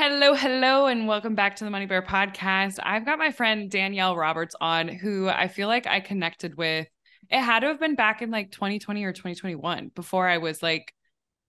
Hello, hello, and welcome back to the Money Bear podcast. I've got my friend Danielle Roberts on, who I feel like I connected with. It had to have been back in like 2020 or 2021 before I was like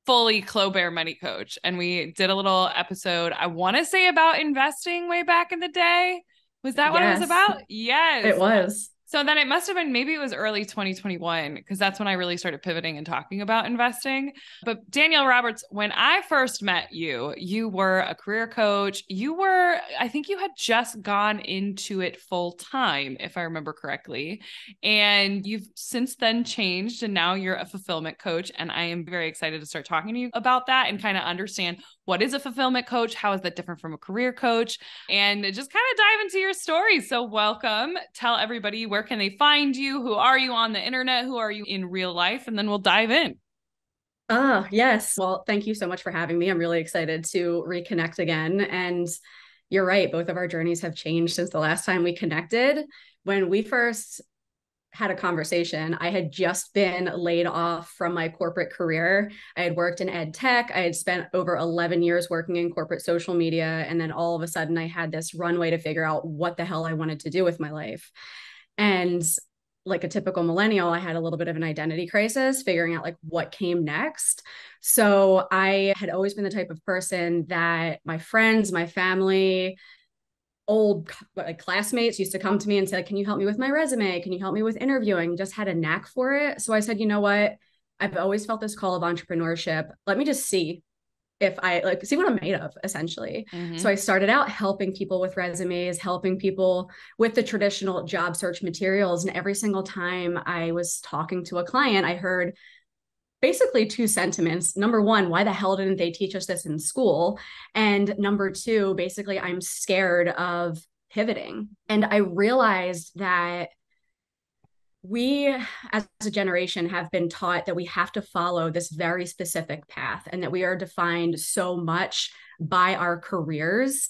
fully Clo Bear money coach. And we did a little episode, I want to say about investing way back in the day. Was that what it was Yes, about? Yes. it was. So then it must have been, maybe it was early 2021, because that's when I really started pivoting and talking about investing. But Danielle Roberts, when I first met you, you were a career coach. I think you had just gone into it full time, if I remember correctly. And you've since then changed, and now you're a fulfillment coach. And I am very excited to start talking to you about that and kind of understand, what is a fulfillment coach? How is that different from a career coach? And just kind of dive into your story. So welcome. Tell everybody, where can they find you? Who are you on the internet? Who are you in real life? And then we'll dive in. Yes. Well, thank you so much for having me. I'm really excited to reconnect again. And you're right, both of our journeys have changed since the last time we connected. When we first had a conversation, I had just been laid off from my corporate career. I had worked in ed tech. I had spent over 11 years working in corporate social media. And then all of a sudden, I had this runway to figure out what the hell I wanted to do with my life. And like a typical millennial, I had a little bit of an identity crisis, figuring out like what came next. So I had always been the type of person that my friends, my family, old like classmates used to come to me and say, can you help me with my resume? Can you help me with interviewing? Just had a knack for it. So I said, you know what? I've always felt this call of entrepreneurship. Let me just see if I like see what I'm made of, essentially. So Mm-hmm. I started out helping people with resumes, helping people with the traditional job search materials. And every single time I was talking to a client, I heard basically two sentiments. Number one, why the hell didn't they teach us this in school? And number two, basically, I'm scared of pivoting. And I realized that we as a generation have been taught that we have to follow this very specific path and that we are defined so much by our careers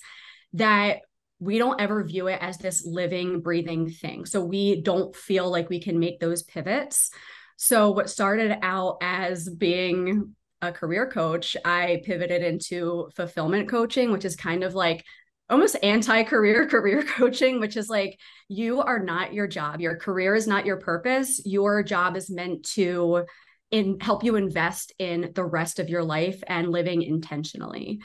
that we don't ever view it as this living, breathing thing. So we don't feel like we can make those pivots. So what started out as being a career coach, I pivoted into fulfillment coaching, which is kind of like almost anti-career career coaching, which is like, you are not your job. Your career is not your purpose. Your job is meant to help you invest in the rest of your life and living intentionally.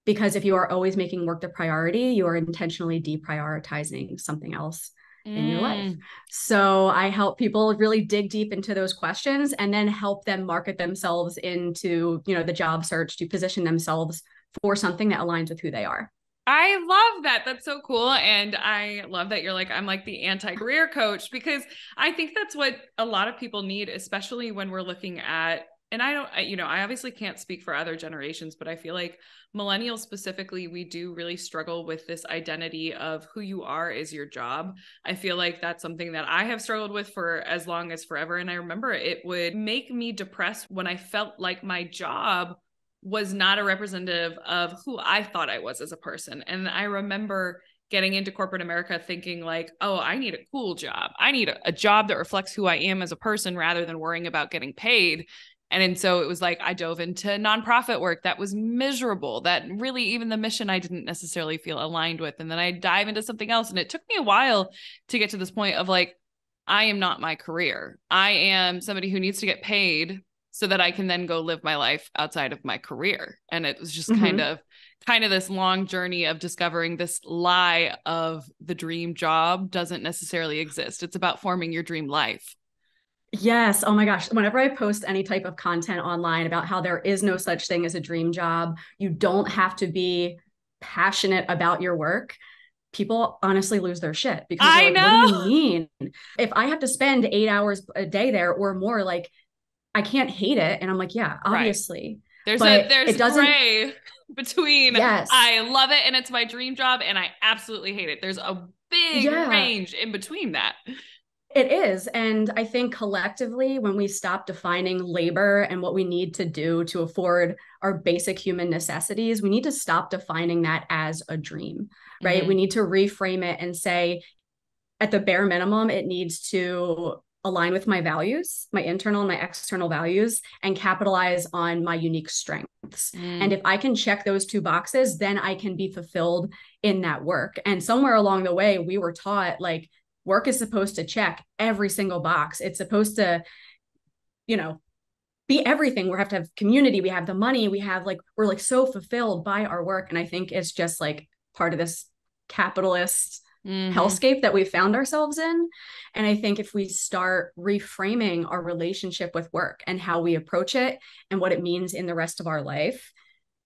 Because if you are always making work the priority, you are intentionally deprioritizing something else in your life. Mm. So I help people really dig deep into those questions and then help them market themselves into, the job search to position themselves for something that aligns with who they are. I love that. That's so cool. And I love that you're like, I'm like the anti-career coach, because I think that's what a lot of people need, especially when we're looking at, and I obviously can't speak for other generations, but I feel like millennials specifically, we do really struggle with this identity of who you are is your job. I feel like that's something that I have struggled with for as long as forever. And I remember it would make me depressed when I felt like my job was not a representative of who I thought I was as a person. And I remember getting into corporate America thinking like, oh, I need a cool job. I need a job that reflects who I am as a person rather than worrying about getting paid. And so it was like I dove into nonprofit work that was miserable, that really even the mission I didn't necessarily feel aligned with. And then I dive into something else. And it took me a while to get to this point of like, I am not my career. I am somebody who needs to get paid so that I can then go live my life outside of my career. And it was just kind Mm-hmm. of this long journey of discovering this lie of the dream job doesn't necessarily exist. It's about forming your dream life. Yes. Oh my gosh. Whenever I post any type of content online about how there is no such thing as a dream job, you don't have to be passionate about your work. People honestly lose their shit because they're I like, what do you know. mean? If I have to spend 8 hours a day there or more, like I can't hate it. And I'm like, yeah, Right. obviously. There's a But there's it doesn't, gray between yes. I love it and it's my dream job and I absolutely hate it. There's a big Yeah. range in between that. It is. And I think collectively, when we stop defining labor and what we need to do to afford our basic human necessities, we need to stop defining that as a dream, right? We Mm-hmm. need to reframe it and say, at the bare minimum, it needs to align with my values, my internal and my external values, and capitalize on my unique strengths. And if I can check those two boxes, then I can be fulfilled in that work. And somewhere along the way, we were taught like work is supposed to check every single box. It's supposed to, be everything. We have to have community. We have the money. We're like so fulfilled by our work. And I think it's just like part of this capitalist hellscape that we found ourselves in. And I think if we start reframing our relationship with work and how we approach it and what it means in the rest of our life,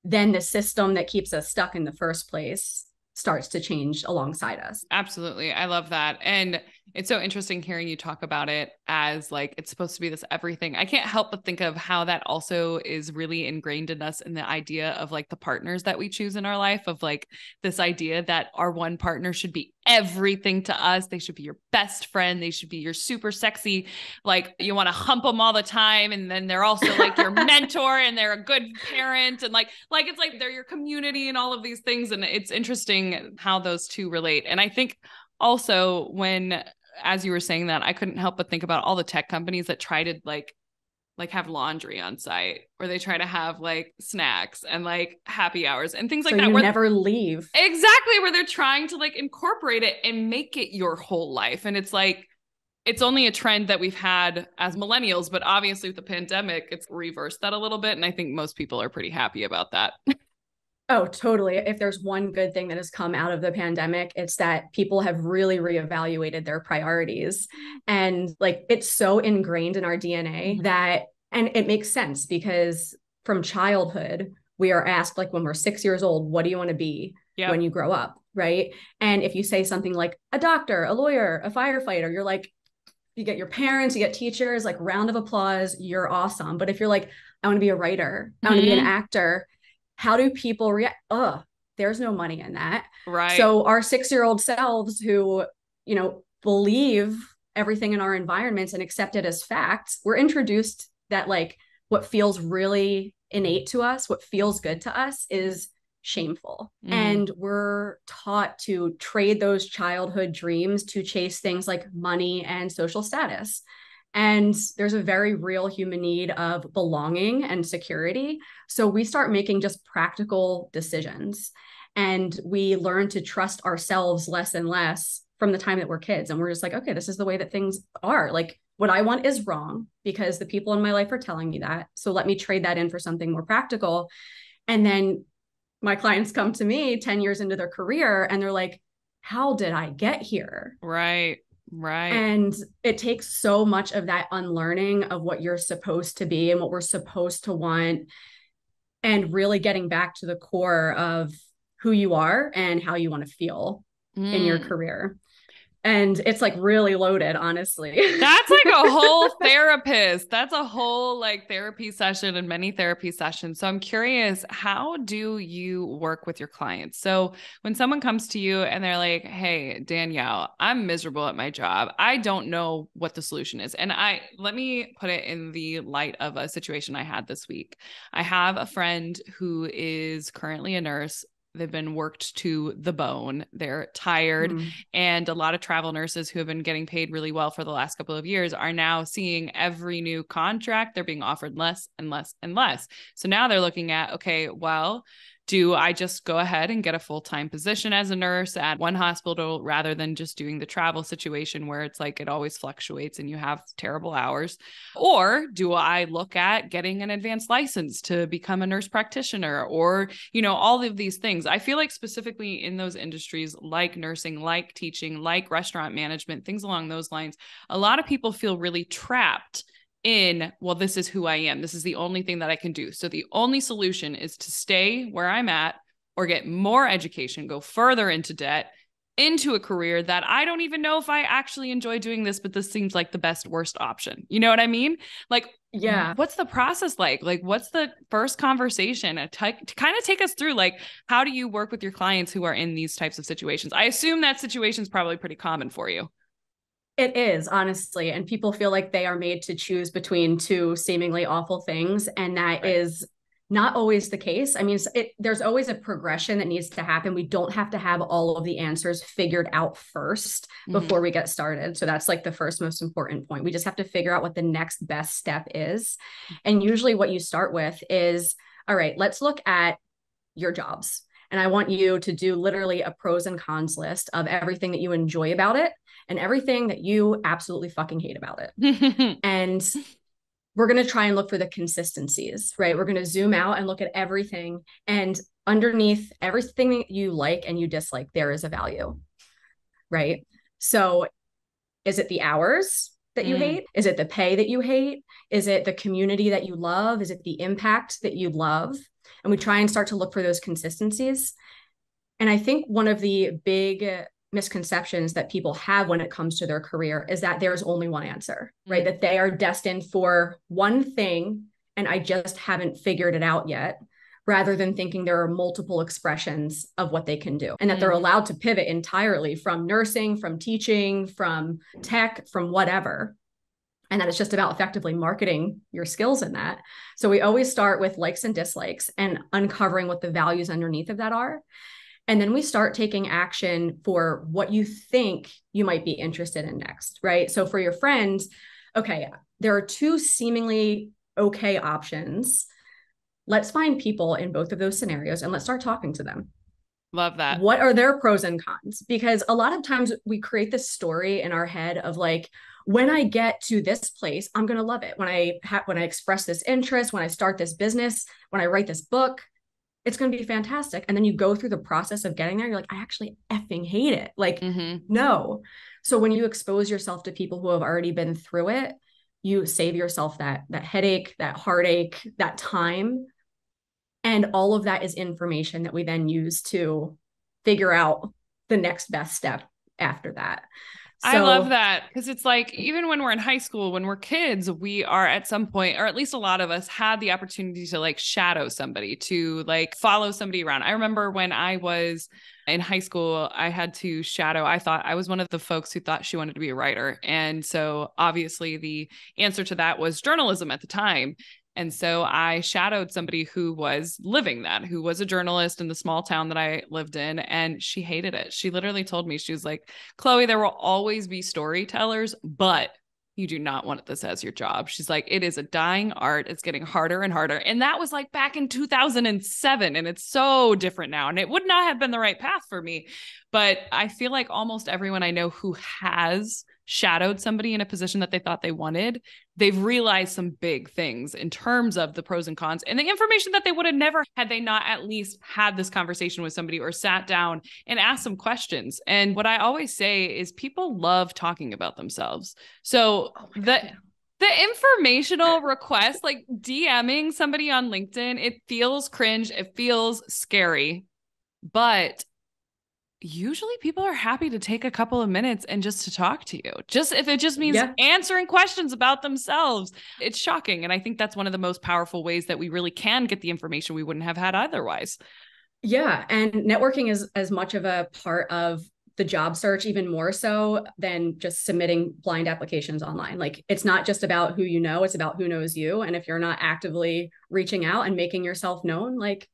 then the system that keeps us stuck in the first place starts to change alongside us. Absolutely. I love that. And it's so interesting hearing you talk about it as like, it's supposed to be this everything. I can't help but think of how that also is really ingrained in us in the idea of like the partners that we choose in our life, of like this idea that our one partner should be everything to us. They should be your best friend. They should be your super sexy, like you want to hump them all the time. And then they're also like your mentor and they're a good parent. And like, it's like they're your community and all of these things. And it's interesting how those two relate. And I think also when, as you were saying that, I couldn't help but think about all the tech companies that try to like have laundry on site, or they try to have like snacks and like happy hours and things like that. You never leave. Exactly. Where they're trying to like incorporate it and make it your whole life. And it's like, it's only a trend that we've had as millennials, but obviously with the pandemic, it's reversed that a little bit. And I think most people are pretty happy about that. Oh, totally. If there's one good thing that has come out of the pandemic, it's that people have really reevaluated their priorities. And like, it's so ingrained in our DNA that, and it makes sense because from childhood, we are asked like when we're 6 years old, what do you want to be when you grow up? Right. And if you say something like a doctor, a lawyer, a firefighter, you're like, you get your parents, you get teachers, like round of applause, you're awesome. But if you're like, I want to be a writer, I want to be an actor, how do people react? There's no money in that. Right. So our 6-year-old selves who, believe everything in our environments and accept it as facts, we're introduced that like what feels really innate to us, what feels good to us is shameful. And we're taught to trade those childhood dreams to chase things like money and social status. And there's a very real human need of belonging and security. So we start making just practical decisions, and we learn to trust ourselves less and less from the time that we're kids. And we're just like, okay, this is the way that things are. Like what I want is wrong because the people in my life are telling me that. So let me trade that in for something more practical. And then my clients come to me 10 years into their career and they're like, how did I get here? Right. Right. And it takes so much of that unlearning of what you're supposed to be and what we're supposed to want, and really getting back to the core of who you are and how you want to feel in your career. And it's like really loaded, honestly. That's like a whole therapist. That's a whole like therapy session and many therapy sessions. So I'm curious, how do you work with your clients? So when someone comes to you and they're like, hey, Danielle, I'm miserable at my job. I don't know what the solution is. And let me put it in the light of a situation I had this week. I have a friend who is currently a nurse. They've been worked to the bone. They're tired. And a lot of travel nurses who have been getting paid really well for the last couple of years are now seeing every new contract. They're being offered less and less and less. So now they're looking at, okay, well, do I just go ahead and get a full-time position as a nurse at one hospital rather than just doing the travel situation where it's like it always fluctuates and you have terrible hours? Or do I look at getting an advanced license to become a nurse practitioner, or, all of these things? I feel like specifically in those industries like nursing, like teaching, like restaurant management, things along those lines, a lot of people feel really trapped in, well, this is who I am. This is the only thing that I can do. So the only solution is to stay where I'm at or get more education, go further into debt, into a career that I don't even know if I actually enjoy doing this, but this seems like the best, worst option. You know what I mean? Like, yeah. What's the process like? Like, what's the first conversation to kind of take us through? Like, how do you work with your clients who are in these types of situations? I assume that situation is probably pretty common for you. It is, honestly. And people feel like they are made to choose between two seemingly awful things. And that is not always the case. I mean, there's always a progression that needs to happen. We don't have to have all of the answers figured out first before we get started. So that's like the first most important point. We just have to figure out what the next best step is. And usually what you start with is, all right, let's look at your jobs. And I want you to do literally a pros and cons list of everything that you enjoy about it and everything that you absolutely fucking hate about it. And we're going to try and look for the consistencies, right? We're going to zoom out and look at everything. And underneath everything that you like and you dislike, there is a value, right? So is it the hours that you hate? Is it the pay that you hate? Is it the community that you love? Is it the impact that you love? And we try and start to look for those consistencies. And I think one of the big misconceptions that people have when it comes to their career is that there's only one answer, right? That they are destined for one thing and I just haven't figured it out yet, rather than thinking there are multiple expressions of what they can do and that they're allowed to pivot entirely from nursing, from teaching, from tech, from whatever. And that it's just about effectively marketing your skills in that. So we always start with likes and dislikes and uncovering what the values underneath of that are. And then we start taking action for what you think you might be interested in next, right? So for your friends, okay, there are two seemingly okay options. Let's find people in both of those scenarios and let's start talking to them. Love that. What are their pros and cons? Because a lot of times we create this story in our head of like, when I get to this place, I'm going to love it. When I express this interest, when I start this business, when I write this book, it's going to be fantastic. And then you go through the process of getting there. You're like, I actually effing hate it. Like, no. So when you expose yourself to people who have already been through it, you save yourself that headache, that heartache, that time. And all of that is information that we then use to figure out the next best step after that. So, I love that because it's like, even when we're in high school, when we're kids, we are at some point, or at least a lot of us had the opportunity to like shadow somebody, to like follow somebody around. I remember when I was in high school, I had to shadow. I thought I was one of the folks who thought she wanted to be a writer. And so obviously the answer to that was journalism at the time. And so I shadowed somebody who was living that, who was a journalist in the small town that I lived in, and she hated it. She literally told me, she was like, Chloe, there will always be storytellers, but you do not want this as your job. She's like, it is a dying art. It's getting harder and harder. And that was like back in 2007. And it's so different now. And it would not have been the right path for me. But I feel like almost everyone I know who has shadowed somebody in a position that they thought they wanted, they've realized some big things in terms of the pros and cons and the information that they would have never had they not at least had this conversation with somebody or sat down and asked some questions. And what I always say is people love talking about themselves. So the informational request, like DMing somebody on LinkedIn, it feels cringe. It feels scary, but usually people are happy to take a couple of minutes and just to talk to you. Just if it just means answering questions about themselves. It's shocking. And I think that's one of the most powerful ways that we really can get the information we wouldn't have had otherwise. Yeah. And networking is as much of a part of the job search, even more so than just submitting blind applications online. Like, it's not just about who you know, it's about who knows you. And if you're not actively reaching out and making yourself known, like,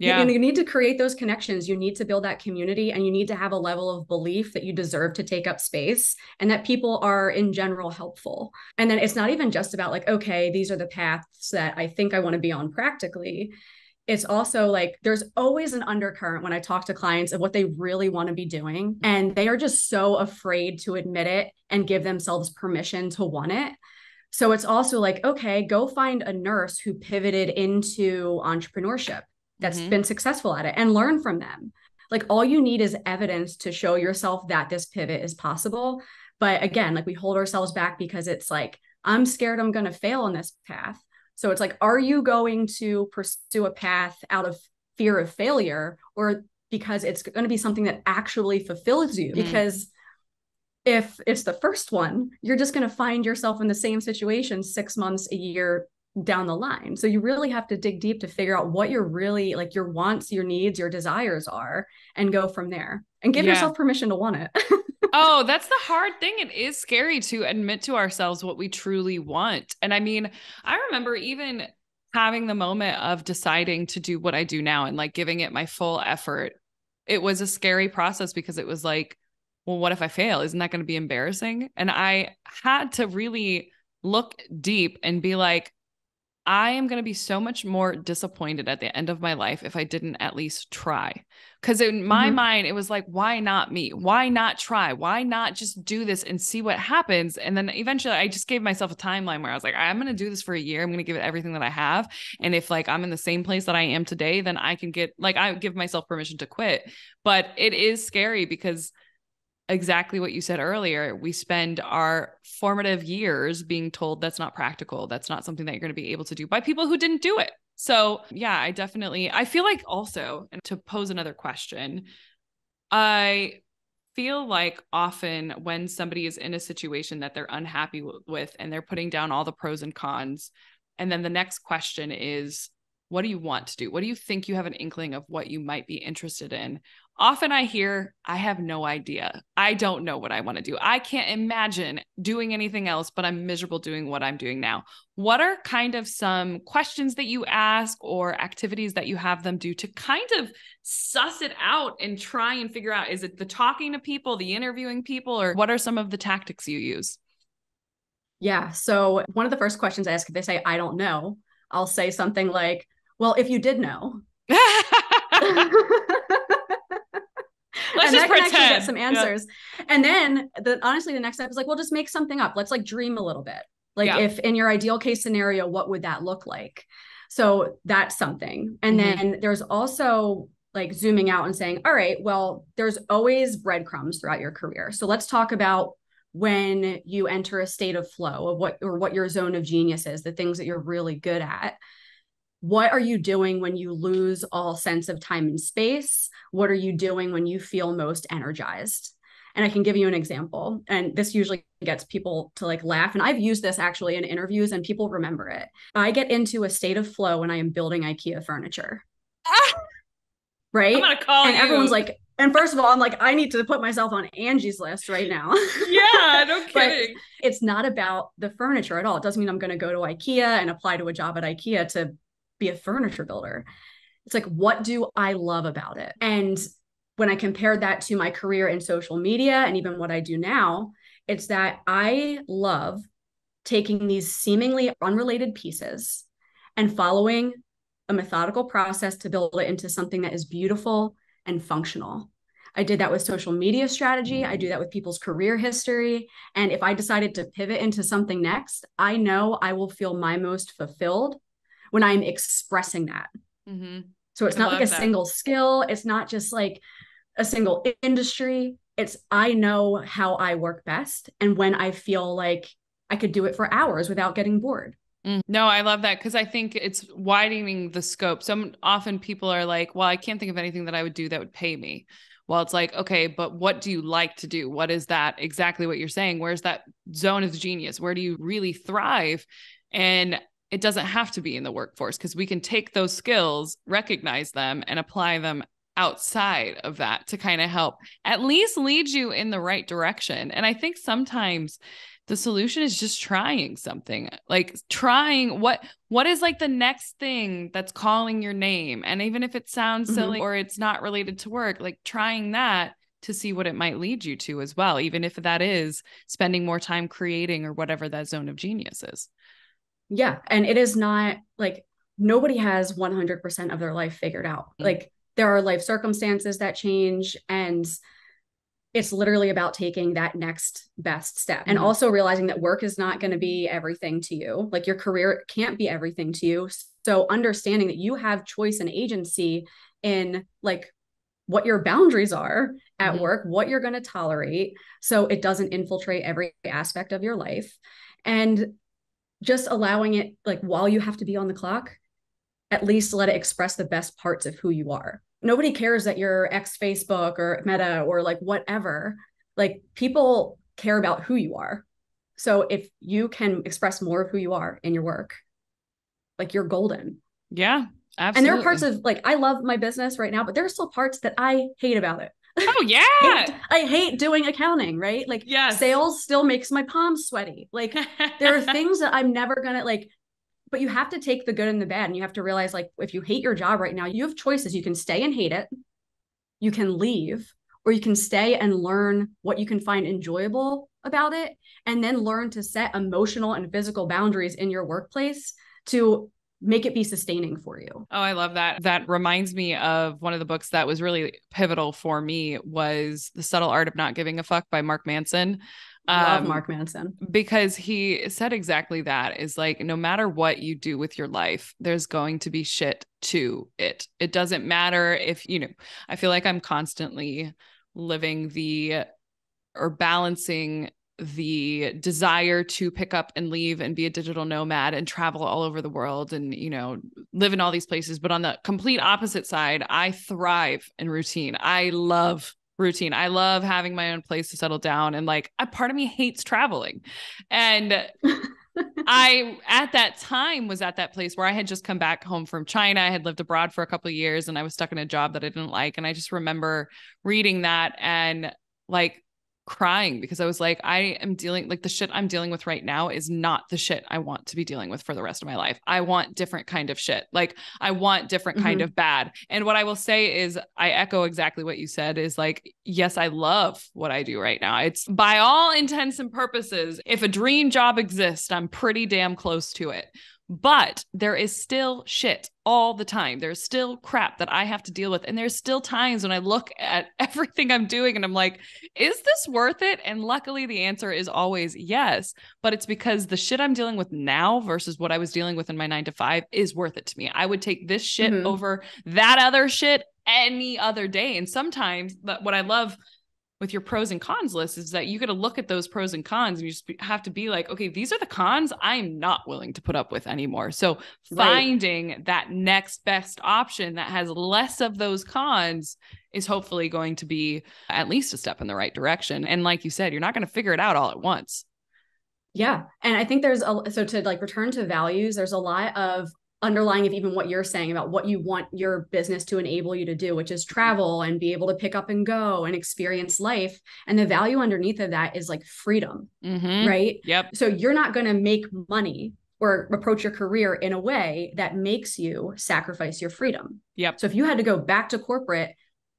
you need to create those connections. You need to build that community, and you need to have a level of belief that you deserve to take up space and that people are in general helpful. And then it's not even just about like, okay, these are the paths that I think I want to be on practically. It's also like, there's always an undercurrent when I talk to clients of what they really want to be doing. And they are just so afraid to admit it and give themselves permission to want it. So it's also like, okay, go find a nurse who pivoted into entrepreneurship that's been successful at it and learn from them. Like, all you need is evidence to show yourself that this pivot is possible. But again, like, we hold ourselves back because it's like, I'm scared I'm going to fail on this path. So it's like, are you going to pursue a path out of fear of failure, or because it's going to be something that actually fulfills you? Because if it's the first one, you're just going to find yourself in the same situation 6 months, a year down the line. So you really have to dig deep to figure out what you're really like, your wants, your needs, your desires are, and go from there and give yourself permission to want it. Oh, that's the hard thing. It is scary to admit to ourselves what we truly want. And I mean, I remember even having the moment of deciding to do what I do now and like giving it my full effort, it was a scary process because it was like, well, what if I fail? Isn't that going to be embarrassing? And I had to really look deep and be like, I am going to be so much more disappointed at the end of my life if I didn't at least try. Because in my mind, it was like, why not me? Why not try? Why not just do this and see what happens? And then eventually I just gave myself a timeline where I was like, I'm going to do this for a year. I'm going to give it everything that I have. And if like I'm in the same place that I am today, then I can get like, I give myself permission to quit. But it is scary because exactly what you said earlier, we spend our formative years being told that's not practical. That's not something that you're going to be able to do by people who didn't do it. So yeah, I feel like also, and to pose another question, I feel like often when somebody is in a situation that they're unhappy with and they're putting down all the pros and cons, and then the next question is, what do you want to do? What do you think you have an inkling of what you might be interested in? Often I hear, I have no idea. I don't know what I want to do. I can't imagine doing anything else, but I'm miserable doing what I'm doing now. What are kind of some questions that you ask or activities that you have them do to kind of suss it out and try and figure out, is it the talking to people, the interviewing people, or what are some of the tactics you use? Yeah. So one of the first questions I ask, if they say, I don't know, I'll say something like, well, if you did know. Let's and just that can pretend. actually get some answers. Yeah. And then honestly, the next step is like, well, just make something up. Let's like dream a little bit. Like if in your ideal case scenario, what would that look like? So that's something. And then there's also like zooming out and saying, all right, well, there's always breadcrumbs throughout your career. So let's talk about when you enter a state of flow of what your zone of genius is, the things that you're really good at. What are you doing when you lose all sense of time and space? What are you doing when you feel most energized? And I can give you an example. And this usually gets people to like laugh. And I've used this actually in interviews and people remember it. I get into a state of flow when I am building IKEA furniture. Right? I'm gonna call and you. Everyone's like, and first of all, I'm like, I need to put myself on Angie's list right now. Yeah, no kidding. It's not about the furniture at all. It doesn't mean I'm going to go to IKEA and apply to a job at IKEA to be a furniture builder. It's like, what do I love about it? And when I compared that to my career in social media and even what I do now, it's that I love taking these seemingly unrelated pieces and following a methodical process to build it into something that is beautiful and functional. I did that with social media strategy. I do that with people's career history. And if I decided to pivot into something next, I know I will feel my most fulfilled when I'm expressing that. So it's not like a single skill. It's not just like a single industry. It's I know how I work best and when I feel like I could do it for hours without getting bored. No, I love that because I think it's widening the scope. So often people are like, well, I can't think of anything that I would do that would pay me. Well, it's like, okay, but what do you like to do? What is that? Exactly what you're saying. Where's that zone of genius? Where do you really thrive? And it doesn't have to be in the workforce because we can take those skills, recognize them, and apply them outside of that to kind of help at least lead you in the right direction. And I think sometimes the solution is just trying something, like trying what is like the next thing that's calling your name. And even if it sounds silly or it's not related to work, like trying that to see what it might lead you to as well, even if that is spending more time creating or whatever that zone of genius is. Yeah. And it is not like nobody has 100% of their life figured out. Like there are life circumstances that change and it's literally about taking that next best step and also realizing that work is not going to be everything to you. Like your career can't be everything to you. So understanding that you have choice and agency in like what your boundaries are at work, what you're going to tolerate. So it doesn't infiltrate every aspect of your life. And just allowing it, like while you have to be on the clock, at least let it express the best parts of who you are. Nobody cares that you're ex Facebook or Meta or like whatever. Like people care about who you are. So if you can express more of who you are in your work, like you're golden. Yeah, absolutely. And there are parts of like, I love my business right now, but there are still parts that I hate about it. Oh yeah. I hate doing accounting, right? Like sales still makes my palms sweaty. Like there are things that I'm never gonna like But you have to take the good and the bad. And you have to realize, like, if you hate your job right now, you have choices. You can stay and hate it, you can leave, or you can stay and learn what you can find enjoyable about it, and then learn to set emotional and physical boundaries in your workplace to make it be sustaining for you. Oh, I love that. That reminds me of one of the books that was really pivotal for me was The Subtle Art of Not Giving a Fuck by Mark Manson. Love Mark Manson. Because he said exactly that, is like, no matter what you do with your life, there's going to be shit to it. It doesn't matter if, I feel like I'm constantly living balancing the desire to pick up and leave and be a digital nomad and travel all over the world and, live in all these places. But on the complete opposite side, I thrive in routine. I love routine. I love having my own place to settle down. And like, a part of me hates traveling. And I, at that time, was at that place where I had just come back home from China. I had lived abroad for a couple of years and I was stuck in a job that I didn't like. And I just remember reading that and like crying because I was like, the shit I'm dealing with right now is not the shit I want to be dealing with for the rest of my life. I want different kind of shit. Like I want different kind of bad. And what I will say is I echo exactly what you said is like, yes, I love what I do right now. It's by all intents and purposes, if a dream job exists, I'm pretty damn close to it. But there is still shit all the time. There's still crap that I have to deal with. And there's still times when I look at everything I'm doing and I'm like, is this worth it? And luckily the answer is always yes. But it's because the shit I'm dealing with now versus what I was dealing with in my 9 to 5 is worth it to me. I would take this shit over that other shit any other day. And sometimes what I love with your pros and cons list is that you got to look at those pros and cons and you just have to be like, okay, these are the cons I'm not willing to put up with anymore. So finding that next best option that has less of those cons is hopefully going to be at least a step in the right direction. And like you said, you're not going to figure it out all at once. Yeah. And I think so to like return to values, there's a lot of underlying of even what you're saying about what you want your business to enable you to do, which is travel and be able to pick up and go and experience life. And the value underneath of that is like freedom, right? Yep. So you're not going to make money or approach your career in a way that makes you sacrifice your freedom. Yep. So if you had to go back to corporate,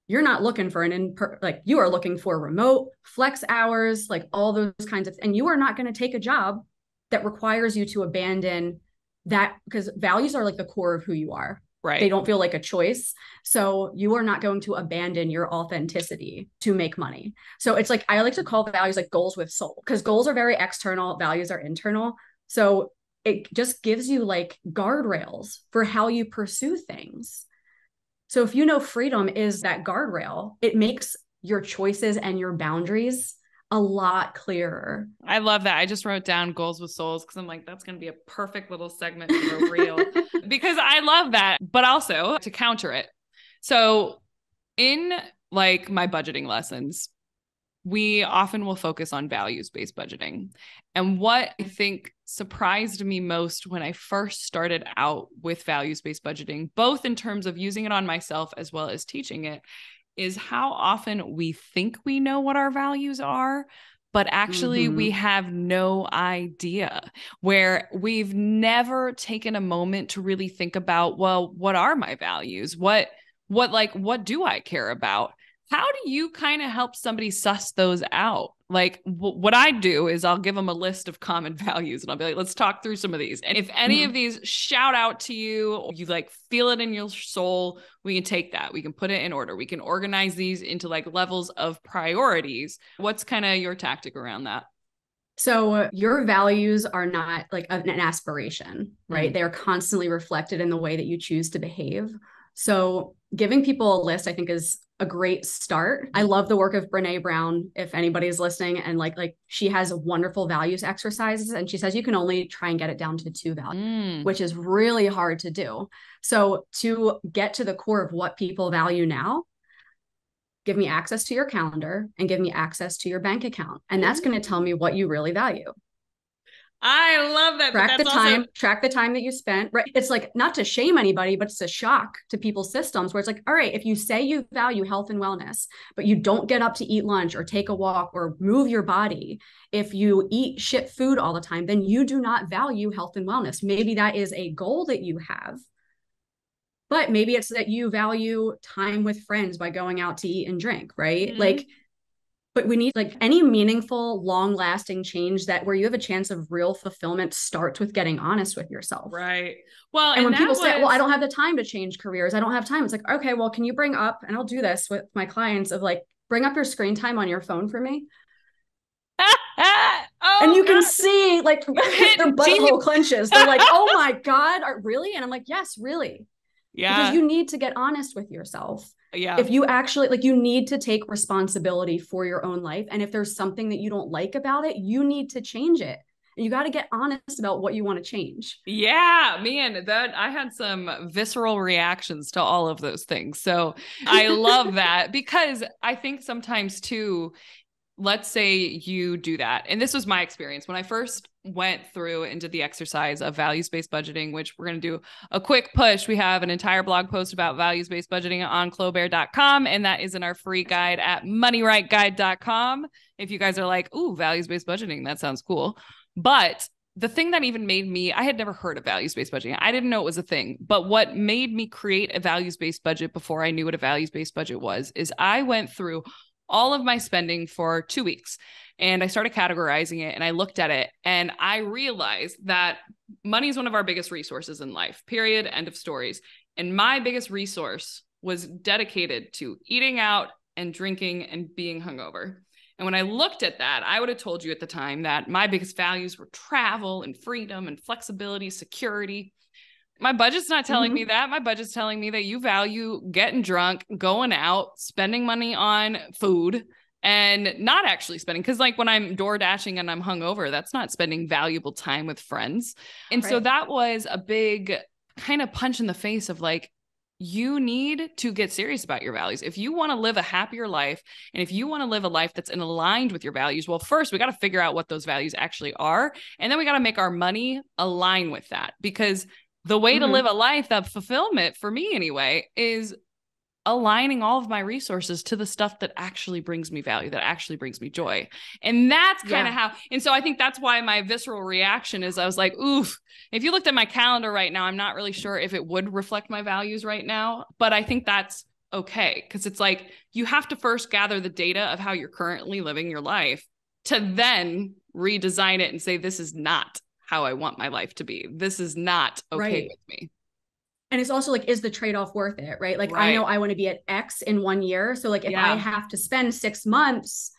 you're not looking for you are looking for remote flex hours, like all those kinds of, and you are not going to take a job that requires you to abandon that, because values are like the core of who you are. Right. They don't feel like a choice. So you are not going to abandon your authenticity to make money. So it's like, I like to call values like goals with soul, because goals are very external, values are internal. So it just gives you like guardrails for how you pursue things. So if you know freedom is that guardrail, it makes your choices and your boundaries a lot clearer. I love that. I just wrote down goals with souls because I'm like, that's going to be a perfect little segment for a reel because I love that. But also to counter it. So in like my budgeting lessons, we often will focus on values-based budgeting. And what I think surprised me most when I first started out with values-based budgeting, both in terms of using it on myself as well as teaching it, is how often we think we know what our values are, but actually we have no idea, where we've never taken a moment to really think about, well, what are my values? What do I care about? How do you kind of help somebody suss those out? Like what I do is I'll give them a list of common values and I'll be like, let's talk through some of these. And if any of these shout out to you, or you like feel it in your soul, we can take that. We can put it in order. We can organize these into like levels of priorities. What's kind of your tactic around that? So your values are not like an aspiration, right? They are constantly reflected in the way that you choose to behave. So giving people a list, I think, is a great start. I love the work of Brené Brown, if anybody's listening, and like she has wonderful values exercises, and she says you can only try and get it down to 2 values, which is really hard to do. So to get to the core of what people value now, give me access to your calendar and give me access to your bank account. And that's going to tell me what you really value. I love that. But Track the that's also, time, track the time that you spent. Right. It's like not to shame anybody, but it's a shock to people's systems where it's like, all right, if you say you value health and wellness, but you don't get up to eat lunch or take a walk or move your body, if you eat shit food all the time, then you do not value health and wellness. Maybe that is a goal that you have, but maybe it's that you value time with friends by going out to eat and drink, right? Like, but we need like any meaningful, long lasting change that where you have a chance of real fulfillment starts with getting honest with yourself. right. Well, And and when that people say, well, I was, don't have the time to change careers, I don't have time. It's like, okay, well, can you bring up, and I'll do this with my clients of like, bring up your screen time on your phone for me. And oh you can God, see like you're their hitting deep. butthole clenches. They're like, oh my God, really? And I'm like, yes, really. Because Yeah. you need to get honest with yourself. Yeah. If you actually like, you need to take responsibility for your own life. And if there's something that you don't like about it, you need to change it. And you got to get honest about what you want to change. Yeah, man, that I had some visceral reactions to all of those things. So I love that because I think sometimes too, let's say you do that. And this was my experience when I first went through and did the exercise of values-based budgeting, which we're going to do a quick push. We have an entire blog post about values-based budgeting on clobear.com. And that is in our free guide at moneyrightguide.com. If you guys are like, ooh, values-based budgeting, that sounds cool. But the thing that even made me, I had never heard of values-based budgeting. I didn't know it was a thing. But what made me create a values-based budget before I knew what a values-based budget was, is I went through all of my spending for 2 weeks and I started categorizing it and I looked at it and I realized that money is one of our biggest resources in life, period, end of stories. And my biggest resource was dedicated to eating out and drinking and being hungover. And when I looked at that, I would have told you at the time that my biggest values were travel and freedom and flexibility, security. My budget's not telling me that. My budget's telling me that you value getting drunk, going out, spending money on food, and not actually spending. Because like when I'm door dashing and I'm hungover, that's not spending valuable time with friends. And so that was a big kind of punch in the face of like, you need to get serious about your values. If you want to live a happier life, and if you want to live a life that's aligned with your values, well, first we got to figure out what those values actually are. And then we got to make our money align with that, because the way to live a life that fulfillment, for me anyway, is aligning all of my resources to the stuff that actually brings me value, that actually brings me joy. And that's kind of how, and so I think that's why my visceral reaction is I was like, oof, if you looked at my calendar right now, I'm not really sure if it would reflect my values right now, but I think that's okay. Cause it's like, you have to first gather the data of how you're currently living your life to then redesign it and say, this is not how I want my life to be. This is not okay with me. And it's also like, is the trade-off worth it? Right. Like, I know I want to be at X in 1 year. So like, if I have to spend 6 months,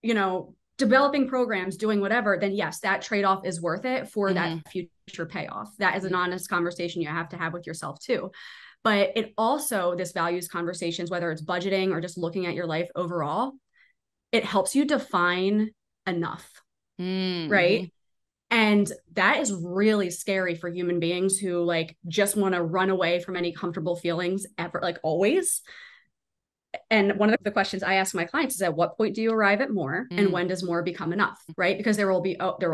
you know, developing programs, doing whatever, then yes, that trade-off is worth it for that future payoff. That is an honest conversation you have to have with yourself too. But it also, this values conversations, whether it's budgeting or just looking at your life overall, it helps you define enough. Right. And that is really scary for human beings who like just want to run away from any comfortable feelings ever, like always. And one of the questions I ask my clients is, at what point do you arrive at more, and when does more become enough? Right. Because there will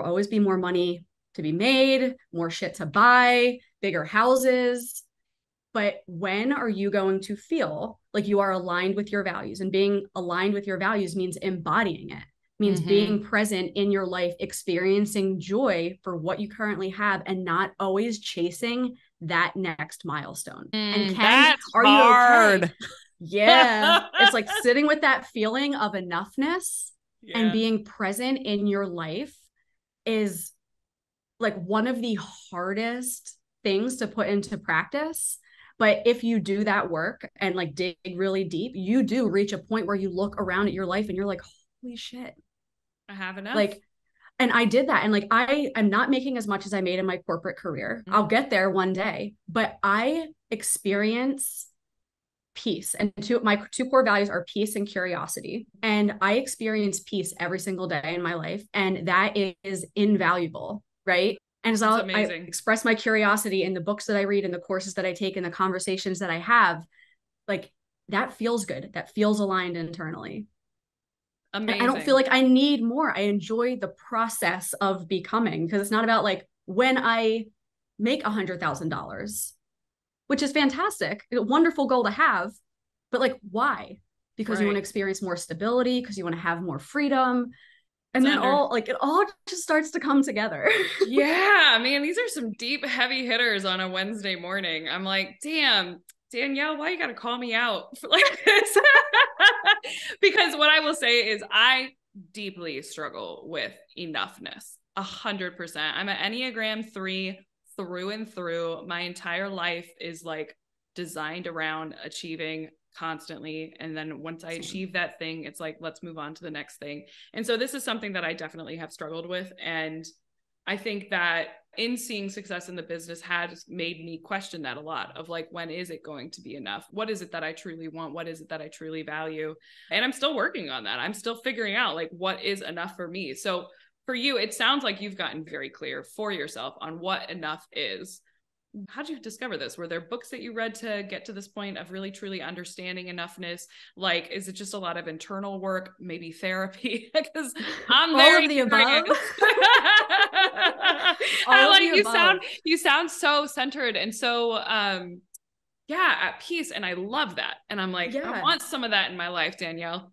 always be more money to be made, more shit to buy, bigger houses. But when are you going to feel like you are aligned with your values? And being aligned with your values means embodying it. Means being present in your life, experiencing joy for what you currently have, and not always chasing that next milestone. And are you okay? Yeah. It's like sitting with that feeling of enoughness and being present in your life is like one of the hardest things to put into practice. But if you do that work and like dig really deep, you do reach a point where you look around at your life and you're like, holy shit, I have enough. Like, and I did that. And like, I'm not making as much as I made in my corporate career. I'll get there one day, but I experience peace. And my two core values are peace and curiosity. And I experience peace every single day in my life. And that is invaluable. Right. And as I express my curiosity in the books that I read and the courses that I take and the conversations that I have, like that feels good. That feels aligned internally. And I don't feel Amazing. like I need more. I enjoy the process of becoming, because it's not about like when I make $100,000, which is fantastic, a wonderful goal to have, but like why? Because you want to Right. experience more stability, because you want to have more freedom. It's And then under. all like it all just starts to come together. Yeah, man, these are some deep, heavy hitters on a Wednesday morning. I'm like, damn, Danielle, why you gotta call me out for like this? Because what I will say is I deeply struggle with enoughness. 100%. I'm an Enneagram 3 through and through. My entire life is like designed around achieving constantly. And then once I Same. achieve that thing, it's like, let's move on to the next thing. And so this is something that I definitely have struggled with. And I think that in seeing success in the business has made me question that a lot of like, when is it going to be enough? What is it that I truly want? What is it that I truly value? And I'm still working on that. I'm still figuring out like what is enough for me. So for you, it sounds like you've gotten very clear for yourself on what enough is. How'd you discover this? Were there books that you read to get to this point of really truly understanding enoughness? Like, is it just a lot of internal work, maybe therapy? Because I'm All very of the above. curious. I All of like the above. you sound so centered and so yeah, at peace. And I love that. And I'm like, I Yeah. want some of that in my life, Danielle.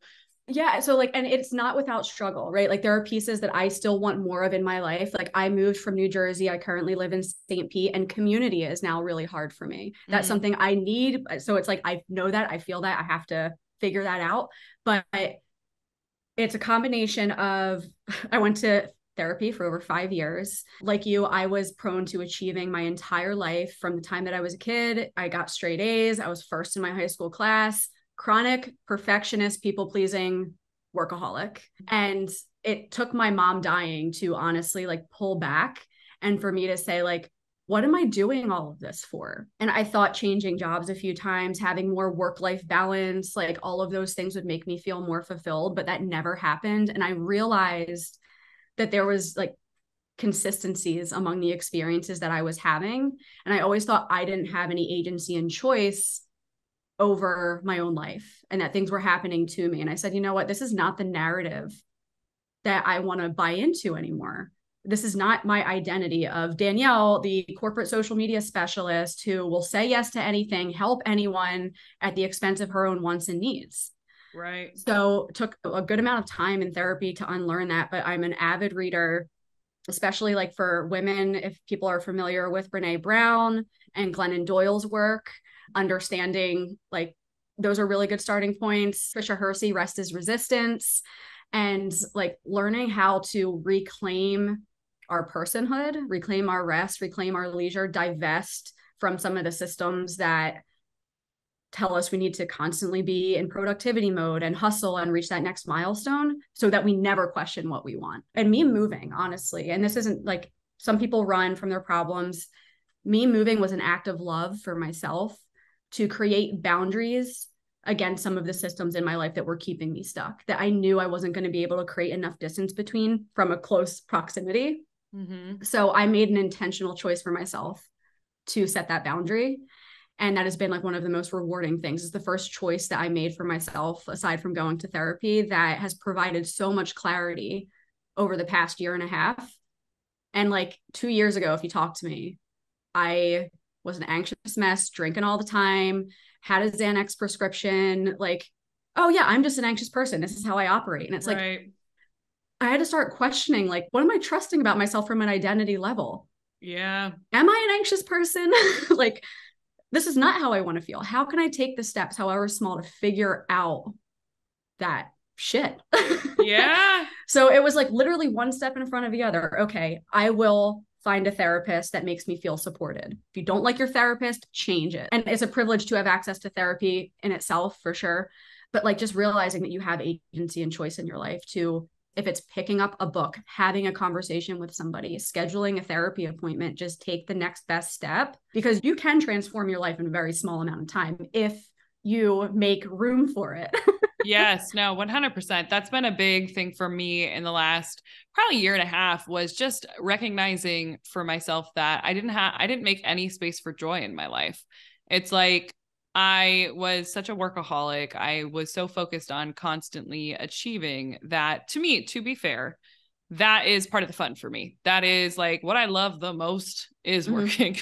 Yeah. So like, and it's not without struggle, right? Like there are pieces that I still want more of in my life. Like I moved from New Jersey. I currently live in St. Pete, and community is now really hard for me. That's Mm-hmm. something I need. So it's like, I know that, I feel that, I have to figure that out. But it's a combination of, I went to therapy for over 5 years. Like you, I was prone to achieving my entire life from the time that I was a kid. I got straight A's. I was first in my high school class, chronic perfectionist, people pleasing workaholic. And it took my mom dying to honestly like pull back and for me to say, like, what am I doing all of this for? And I thought changing jobs a few times, having more work life balance, like all of those things would make me feel more fulfilled, but that never happened. And I realized that there was like consistencies among the experiences that I was having. And I always thought I didn't have any agency and choice over my own life and that things were happening to me. And I said, you know what? This is not the narrative that I want to buy into anymore. This is not my identity of Danielle, the corporate social media specialist who will say yes to anything, help anyone at the expense of her own wants and needs. Right. So it took a good amount of time in therapy to unlearn that, but I'm an avid reader, especially like for women. If people are familiar with Brene Brown and Glennon Doyle's work, understanding like those are really good starting points. Trisha Hersey, Rest is Resistance, and like learning how to reclaim our personhood, reclaim our rest, reclaim our leisure, divest from some of the systems that tell us we need to constantly be in productivity mode and hustle and reach that next milestone so that we never question what we want. And me moving, honestly, and this isn't like some people run from their problems. Me moving was an act of love for myself to create boundaries against some of the systems in my life that were keeping me stuck, that I knew I wasn't going to be able to create enough distance between from a close proximity. Mm-hmm. So I made an intentional choice for myself to set that boundary. And that has been like one of the most rewarding things. It's the first choice that I made for myself, aside from going to therapy, that has provided so much clarity over the past year and a half. And like 2 years ago, if you talked to me, I was an anxious mess, drinking all the time, had a Xanax prescription, like, oh yeah, I'm just an anxious person. This is how I operate. And it's like, Right. I had to start questioning, like, what am I trusting about myself from an identity level? Yeah. Am I an anxious person? Like, this is not how I want to feel. How can I take the steps, however small, to figure out that shit? Yeah. So it was like literally one step in front of the other. Okay, I will find a therapist that makes me feel supported. If you don't like your therapist, change it. And it's a privilege to have access to therapy in itself, for sure. But like just realizing that you have agency and choice in your life to, if it's picking up a book, having a conversation with somebody, scheduling a therapy appointment, just take the next best step, because you can transform your life in a very small amount of time if you make room for it. Yes, no, 100%. That's been a big thing for me in the last probably year and a half, was just recognizing for myself that I didn't make any space for joy in my life. It's like I was such a workaholic. I was so focused on constantly achieving that, to me, to be fair, that is part of the fun for me. That is like what I love the most is working,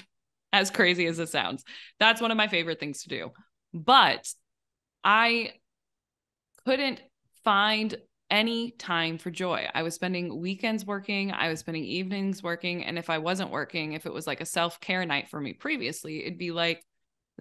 as crazy as it sounds. That's one of my favorite things to do. But I couldn't find any time for joy. I was spending weekends working, I was spending evenings working. And if I wasn't working, if it was like a self-care night for me previously, it'd be like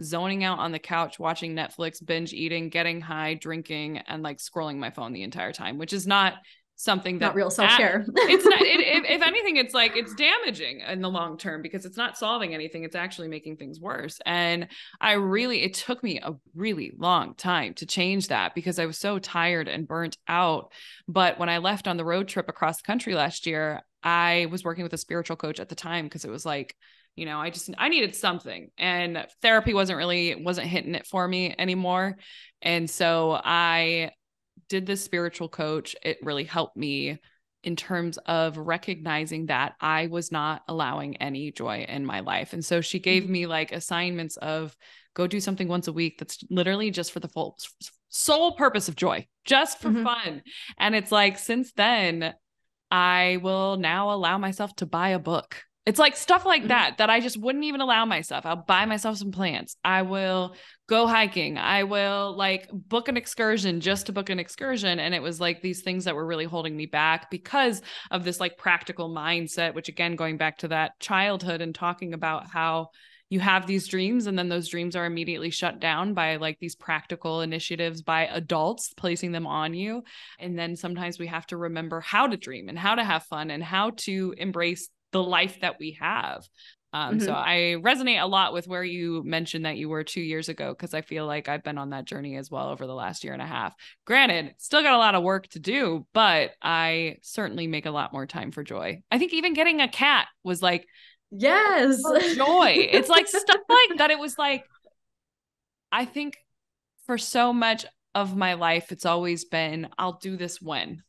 zoning out on the couch, watching Netflix, binge eating, getting high, drinking, and like scrolling my phone the entire time, which is not something that not real self-care. It's not, if anything, it's like, it's damaging in the long term because it's not solving anything. It's actually making things worse. And it took me a really long time to change that because I was so tired and burnt out. But when I left on the road trip across the country last year, I was working with a spiritual coach at the time because it was like, I needed something, and therapy wasn't hitting it for me anymore. And so I did this spiritual coach. It really helped me in terms of recognizing that I was not allowing any joy in my life. And so she gave me like assignments of go do something once a week that's literally just for the full sole purpose of joy, just for fun. And it's like, since then, I will now allow myself to buy a book. It's like stuff like that I just wouldn't even allow myself. I'll buy myself some plants. I will go hiking. I will like book an excursion just to book an excursion. And it was like these things that were really holding me back because of this like practical mindset, which again, going back to that childhood and talking about how you have these dreams and then those dreams are immediately shut down by like these practical initiatives by adults placing them on you. And then sometimes we have to remember how to dream and how to have fun and how to embrace the life that we have. So I resonate a lot with where you mentioned that you were 2 years ago, because I feel like I've been on that journey as well over the last year and a half. Granted, still got a lot of work to do, but I certainly make a lot more time for joy. I think even getting a cat was like, yes, joy. It's like stuff like that. It was like, I think for so much of my life, it's always been, I'll do this when.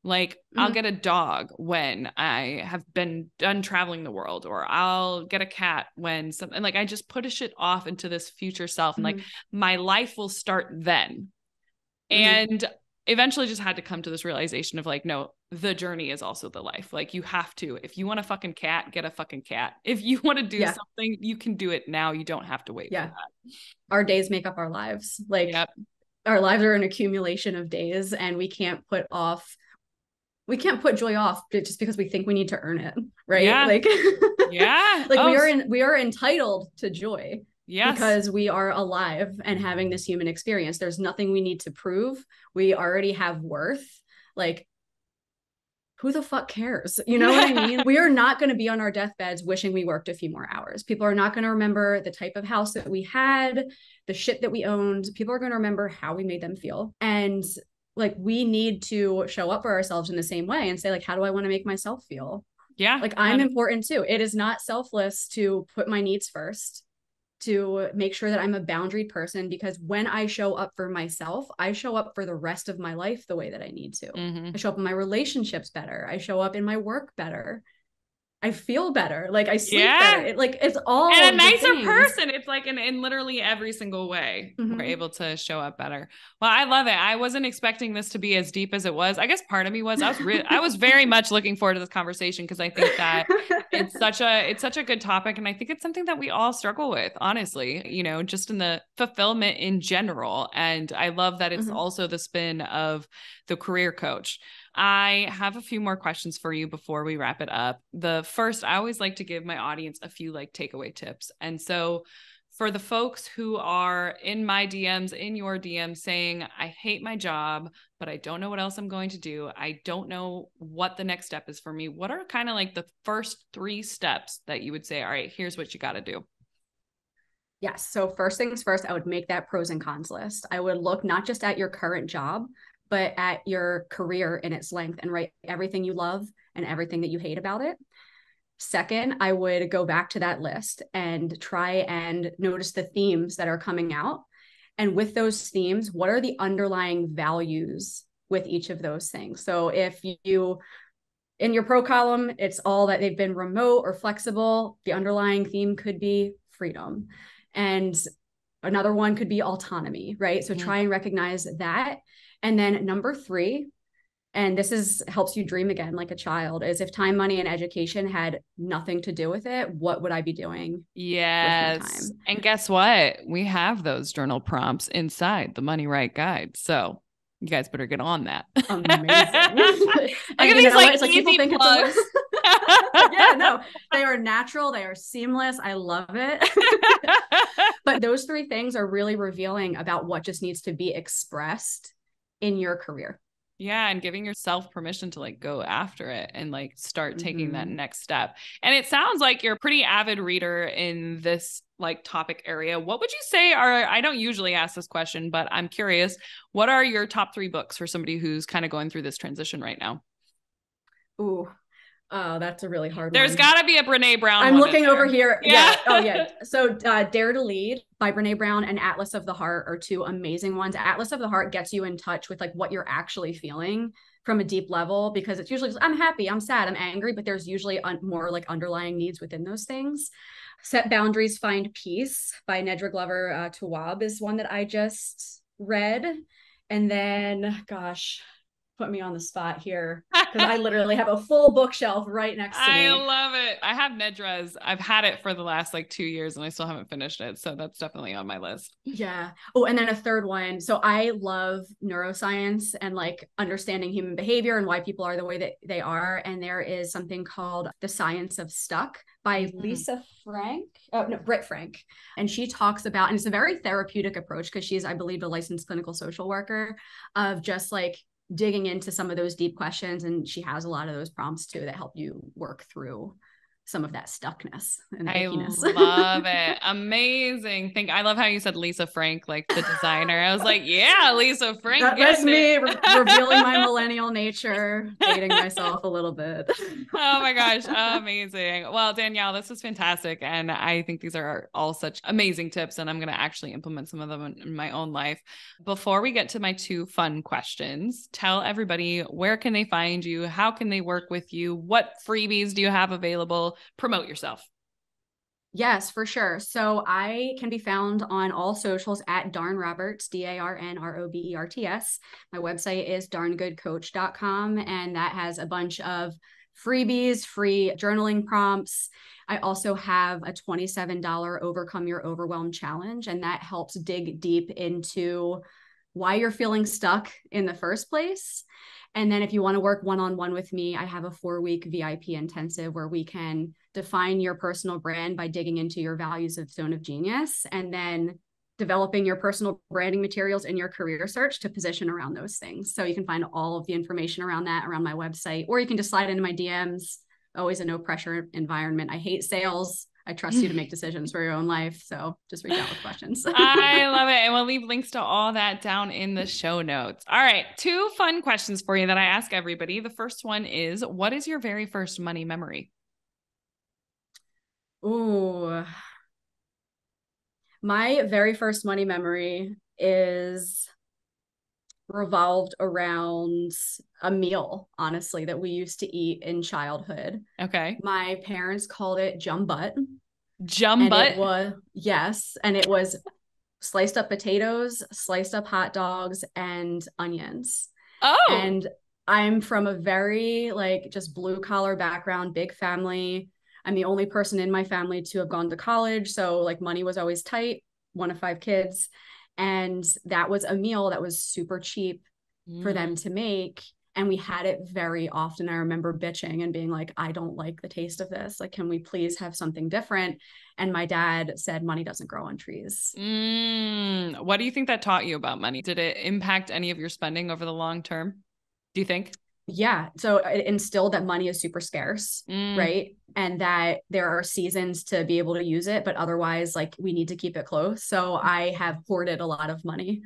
Like, I'll get a dog when I have been done traveling the world, or I'll get a cat when something, like I just push it off into this future self. And like my life will start then. And eventually just had to come to this realization of like, no, the journey is also the life. Like you have to, if you want a fucking cat, get a fucking cat. If you want to do something, you can do it now. You don't have to wait for that. Our days make up our lives. Like our lives are an accumulation of days, and we can't put joy off just because we think we need to earn it. Right. Yeah. Like, like we are entitled to joy. Yes. Because we are alive and having this human experience. There's nothing we need to prove. We already have worth. Like, who the fuck cares? You know what I mean? We are not going to be on our deathbeds wishing we worked a few more hours. People are not going to remember the type of house that we had, the shit that we owned. People are going to remember how we made them feel. And like, we need to show up for ourselves in the same way and say, like, how do I want to make myself feel? Yeah. Like, I'm important too. It is not selfless to put my needs first, to make sure that I'm a boundaried person, because when I show up for myself, I show up for the rest of my life the way that I need to. I show up in my relationships better. I show up in my work better. I feel better. Like I sleep better. It's all and a nicer person. It's like in literally every single way we're able to show up better. Well, I love it. I wasn't expecting this to be as deep as it was. I guess part of me was, I was very much looking forward to this conversation because I think that it's such a good topic. And I think it's something that we all struggle with, honestly, just in the fulfillment in general. And I love that it's also the spin of the career coach. I have a few more questions for you before we wrap it up. The first, I always like to give my audience a few like takeaway tips. And so for the folks who are in my DMs, in your DMs saying, I hate my job, but I don't know what else I'm going to do. I don't know what the next step is for me. What are kind of like the first 3 steps that you would say, all right, here's what you got to do? Yes. So first things first, I would make that pros and cons list. I would look not just at your current job, but at your career in its length, and write everything you love and everything that you hate about it. Second, I would go back to that list and try and notice the themes that are coming out. And with those themes, what are the underlying values with each of those things? So if you, in your pro column, it's all that they've been remote or flexible, the underlying theme could be freedom. And Another one could be autonomy, right? So try and recognize that. And then number 3, and this is helps you dream again like a child, is if time, money, and education had nothing to do with it, what would I be doing with my Yes. time? And guess what? We have those journal prompts inside the Money Right Guide. So you guys better get on that. Amazing. Look And at you these know what? like It's like easy people think plugs. it's a yeah, no, they are natural, they are seamless. I love it. But those 3 things are really revealing about what just needs to be expressed in your career. Yeah, and giving yourself permission to like go after it and like start taking that Mm-hmm. next step. And it sounds like you're a pretty avid reader in this like topic area. What would you say are, I don't usually ask this question, but I'm curious, what are your top 3 books for somebody who's kind of going through this transition right now? Ooh, oh, that's a really hard There's one. got to be a Brene Brown I'm one in looking over there. here. Yeah. Yeah. Oh, yeah. So, Dare to Lead by Brene Brown and Atlas of the Heart are 2 amazing ones. Atlas of the Heart gets you in touch with like what you're actually feeling from a deep level, because it's usually just, I'm happy, I'm sad, I'm angry, but there's usually more like underlying needs within those things. Set Boundaries, Find Peace by Nedra Glover Tawwab is one that I just read. And then, gosh, put me on the spot here because I literally have a full bookshelf right next to I me. love it. I have Nedra's. I've had it for the last like 2 years and I still haven't finished it. So that's definitely on my list. Yeah. Oh, and then a third one. So I love neuroscience and like understanding human behavior and why people are the way that they are. And there is something called The Science of Stuck by Lisa Frank. Oh, no, Britt Frank. And she talks about, and it's a very therapeutic approach because she's, I believe, a licensed clinical social worker, of just like digging into some of those deep questions. And she has a lot of those prompts too that help you work through some of that stuckness and I ickiness. love it. Amazing. I love how you said Lisa Frank, like the designer. I was like, yeah, Lisa Frank That's getting me it. revealing my millennial nature, dating myself a little bit. Oh my gosh, amazing. Well, Danielle, this was fantastic. And I think these are all such amazing tips. And I'm going to actually implement some of them in my own life. Before we get to my 2 fun questions, tell everybody, where can they find you? How can they work with you? What freebies do you have available? Promote yourself. Yes, for sure. So I can be found on all socials at Darn Roberts, DarnRoberts. My website is darngoodcoach.com, and that has a bunch of freebies, free journaling prompts. I also have a $27 Overcome Your Overwhelm challenge, and that helps dig deep into why you're feeling stuck in the first place. And then if you want to work one-on-one with me, I have a 4-week VIP intensive where we can define your personal brand by digging into your values of zone of genius, and then developing your personal branding materials in your career search to position around those things. So you can find all of the information around that around my website, or you can just slide into my DMs. Always a no pressure environment. I hate sales. I trust you to make decisions for your own life. So just reach out with questions. I love it. And we'll leave links to all that down in the show notes. All right. 2 fun questions for you that I ask everybody. The first one is, what is your very first money memory? Ooh, my very first money memory is revolved around a meal, honestly, that we used to eat in childhood. Okay. My parents called it jumbutt. And it Jumbutt. was, yes, and it was sliced up potatoes, sliced up hot dogs, and onions. Oh. And I'm from a very like just blue collar background, big family. I'm the only person in my family to have gone to college. So like money was always tight, 1 of 5 kids. And that was a meal that was super cheap for them to make. And we had it very often. I remember bitching and being like, I don't like the taste of this. Like, can we please have something different? And my dad said, money doesn't grow on trees. What do you think that taught you about money? Did it impact any of your spending over the long term? Do you think? Yeah. So it instilled that money is super scarce, right? And that there are seasons to be able to use it, but otherwise, like, we need to keep it close. So I have hoarded a lot of money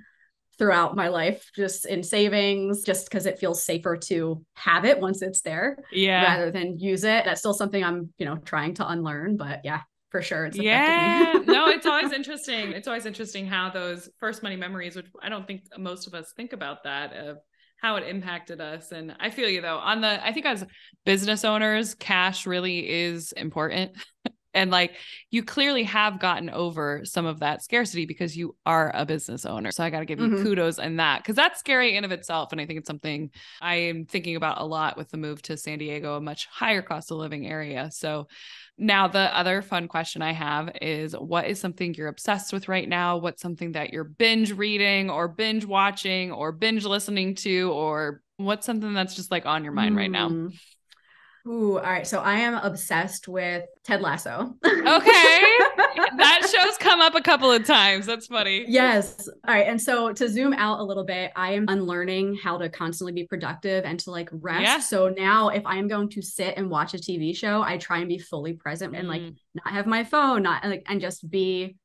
throughout my life, just in savings, just because it feels safer to have it once it's there rather than use it. That's still something I'm, trying to unlearn, but yeah, for sure. It's affected me. No, it's always interesting. It's always interesting how those first money memories, which I don't think most of us think about that, of how it impacted us. And I feel you though, I think as business owners, cash really is important. And like, you clearly have gotten over some of that scarcity because you are a business owner. So I got to give you kudos on that, because that's scary in of itself. And I think it's something I am thinking about a lot with the move to San Diego, a much higher cost of living area. So now the other fun question I have is, what is something you're obsessed with right now? What's something that you're binge reading or binge watching or binge listening to, or what's something that's just like on your mind right now? Ooh, all right. So I am obsessed with Ted Lasso. Okay. That show's come up a couple of times. That's funny. Yes. All right. And so to zoom out a little bit, I am unlearning how to constantly be productive and to like rest. Yeah. So now if I am going to sit and watch a TV show, I try and be fully present and like not have my phone, not like, and just be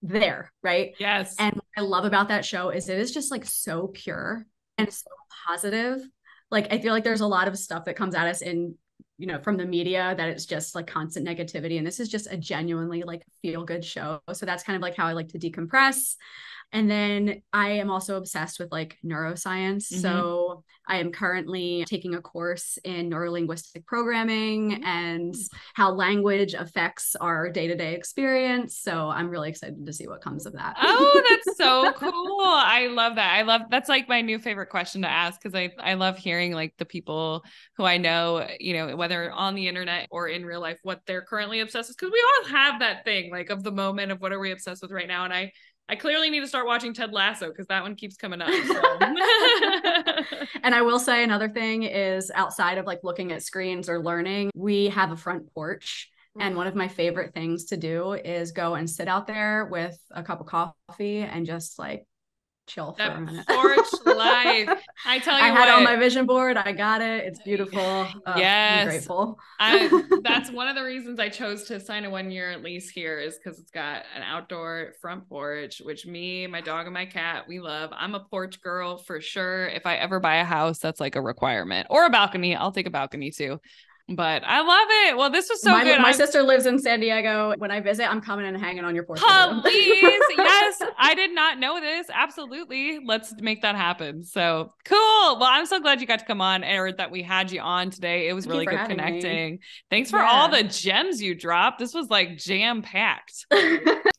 there. Right. Yes. And what I love about that show is it is just like so pure and so positive. Like, I feel like there's a lot of stuff that comes at us in, you know, from the media that it's just like constant negativity. And this is just a genuinely like feel good show. So that's kind of like how I like to decompress. And then I am also obsessed with like neuroscience. So I am currently taking a course in neurolinguistic programming and how language affects our day-to-day experience. So I'm really excited to see what comes of that. Oh, that's so cool. I love that. That's like my new favorite question to ask, because I love hearing like the people who I know, you know, whether on the internet or in real life, what they're currently obsessed with. Because we all have that thing like of the moment of what are we obsessed with right now. And I clearly need to start watching Ted Lasso because that one keeps coming up. So. And I will say another thing is, outside of like looking at screens or learning, we have a front porch. And one of my favorite things to do is go and sit out there with a cup of coffee and just like chill for a minute. Porch life. I tell you, I had on my vision board. I got it. It's beautiful. Yes. I'm grateful. That's one of the reasons I chose to sign a 1-year lease here, is because it's got an outdoor front porch, which me, my dog, and my cat, we love. I'm a porch girl for sure. If I ever buy a house, that's like a requirement, or a balcony. I'll take a balcony too. But I love it. Well, this was so good. My sister lives in San Diego. When I visit, I'm coming and hanging on your porch. Please. Yes. I did not know this. Absolutely. Let's make that happen. So cool. Well, I'm so glad you got to come on, or that we had you on today. It was really good connecting. Thanks for all the gems you dropped. This was like jam packed.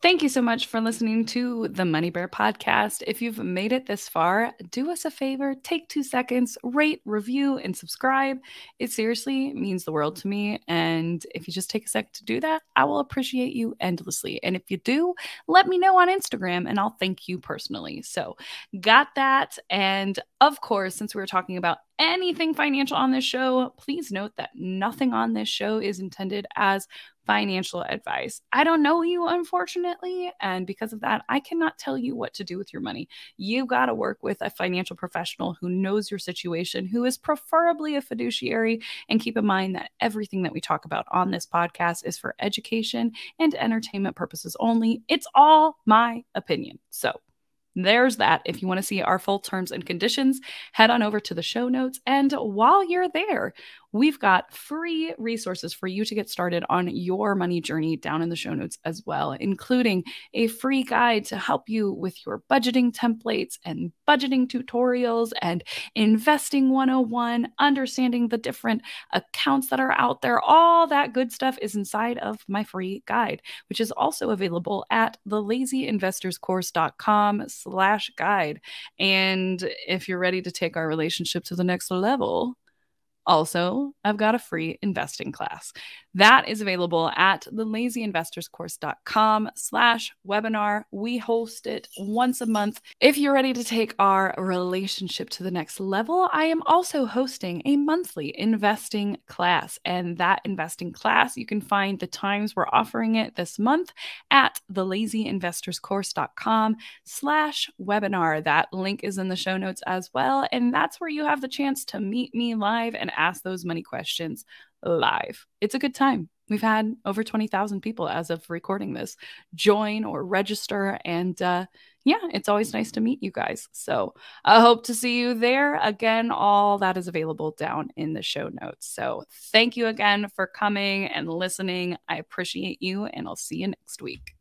Thank you so much for listening to the Money Bear podcast. If you've made it this far, do us a favor, take 2 seconds, rate, review, and subscribe. It seriously means the world to me. And if you just take a sec to do that, I will appreciate you endlessly. And if you do, let me know on Instagram and I'll thank you personally. So got that. And of course, since we were talking about anything financial on this show, please note that nothing on this show is intended as financial advice. I don't know you, unfortunately, and because of that, I cannot tell you what to do with your money. You got to work with a financial professional who knows your situation, who is preferably a fiduciary, and keep in mind that everything that we talk about on this podcast is for education and entertainment purposes only. It's all my opinion. So there's that. If you want to see our full terms and conditions, head on over to the show notes. And while you're there, we've got free resources for you to get started on your money journey down in the show notes as well, including a free guide to help you with your budgeting templates and budgeting tutorials and investing 101, understanding the different accounts that are out there. All that good stuff is inside of my free guide, which is also available at thelazyinvestorscourse.com/guide. And if you're ready to take our relationship to the next level, also, I've got a free investing class that is available at thelazyinvestorscourse.com/webinar. We host it once a month. If you're ready to take our relationship to the next level, I am also hosting a monthly investing class. And that investing class, you can find the times we're offering it this month at thelazyinvestorscourse.com/webinar. That link is in the show notes as well. And that's where you have the chance to meet me live and ask those money questions live. It's a good time. We've had over 20,000 people as of recording this join or register. And yeah, it's always nice to meet you guys. So I hope to see you there. Again, all that is available down in the show notes. So thank you again for coming and listening. I appreciate you, and I'll see you next week.